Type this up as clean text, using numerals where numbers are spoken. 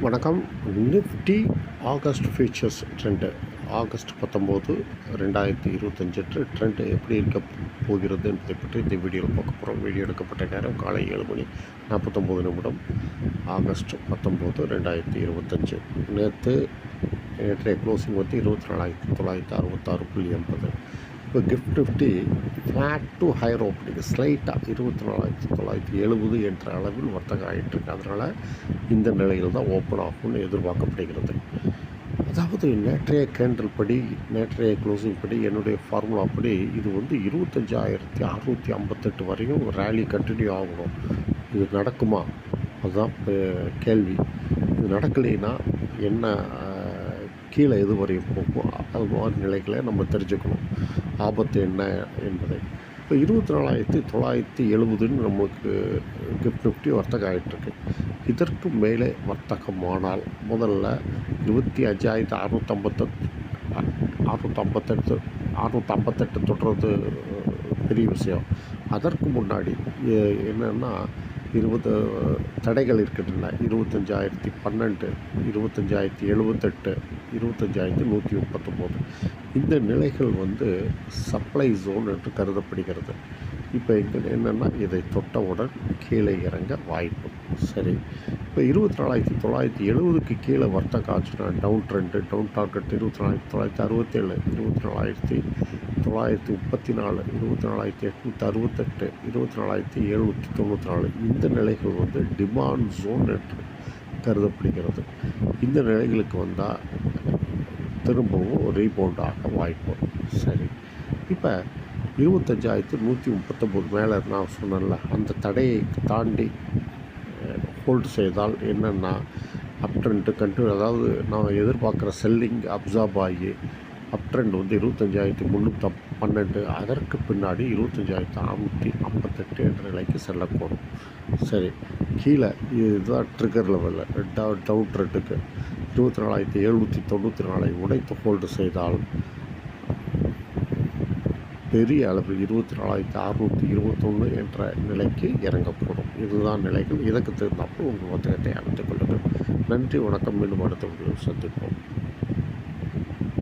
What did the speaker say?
வணக்கம். Nifty August features trend August 19, 2025 trend எப்படி இருக்க போகிறது என்பதை பற்றி இந்த வீடியோவில் பார்க்க போகிறோம். வீடியோ எடுக்கப்பட்ட நேரம் காலை 7:49 ஆகஸ்ட் 19, 2025. நேற்றைய க்ளோசிங் வந்து 24,966.80. இப்போ Nifty flat to higher opening ஸ்லைட்டாக 24,970 என்ற அளவில் வர்த்தகம் ஆகிட்டுருக்கு. அதனால் இந்த நிலையில் தான் ஓப்பன் ஆகும்னு எதிர்பார்க்கப்படுகிறது. அதாவது நேற்றைய கேண்டில் படி, நேற்றைய க்ளோசிங் படி, என்னுடைய ஃபார்முலா படி இது வந்து 25,658 வரையும் ரேலி கண்டினியூ ஆகணும். இது நடக்குமா? அதுதான் கேள்வி. இது நடக்கலைன்னா என்ன, கீழே எது வரையும் போகும், அது மாதிரி நிலைகளை நம்ம தெரிஞ்சுக்கணும். ஆபத்து என்ன என்பதை. இப்போ 24,970 நம்மளுக்கு நிஃப்டி வர்த்தகம் ஆகிட்டுருக்கு. இதற்கு மேலே வர்த்தகமானால் முதல்ல 25,658 தொடுறது பெரிய விஷயம். அதற்கு முன்னாடி என்னென்னா 20 தடைகள் இருக்கின்றன. 25,012, 25,078, 25,139. இந்த நிலைகள் வந்து சப்ளை ஜோன் என்று கருதப்படுகிறது. இப்போ இங்கே என்னென்னா இதை தொட்டவுடன் கீழே இறங்க வாய்ப்பு. சரி, இப்போ 24,970க்கு கீழே வர்த்தகம் ஆச்சுன்னா டவுன் ட்ரெண்டு, டவுன் டார்கெட் 24,967, 24,934, 24,868, 24,794. இந்த நிலைகள் வந்து டிமாண்ட் ஜோன் என்று கருதப்படுகிறது. இந்த நிலைகளுக்கு வந்தால் திரும்பவும் ரீபவுண்ட் ஆக வாய்ப்பு. சரி, இப்போ 25,139 மேலே நான் சொன்னேன்ல, அந்த தடையை தாண்டி ஹோல்டு செய்தால் என்னென்னா அப் ட்ரெண்டு கண்டினியூ, அதாவது நான் எதிர்பார்க்குற செல்லிங் அப்சார்ப் ஆகி அப் ட்ரெண்ட் வந்து 25,312, அதற்கு பின்னாடி 25,658 என்ற நிலைக்கு செல்லக்கூடும். சரி, கீழே இதுதான் ட்ரிகர் லெவலில் டவுன் ட்ரெண்டுக்கு 24,794 உடைத்து ஹோல்டு செய்தால் பெரிய அளவில் 24,621 என்ற நிலைக்கு இறங்கக்கூடும். இதுதான் நிலைகள். இதற்கு தகுந்தாப்புல உங்கள் வர்த்தகத்தை அமைத்துக் கொள்ளுங்கள். நன்றி, வணக்கம். மீண்டும் அடுத்த வீடியோவில் சந்திப்போம்.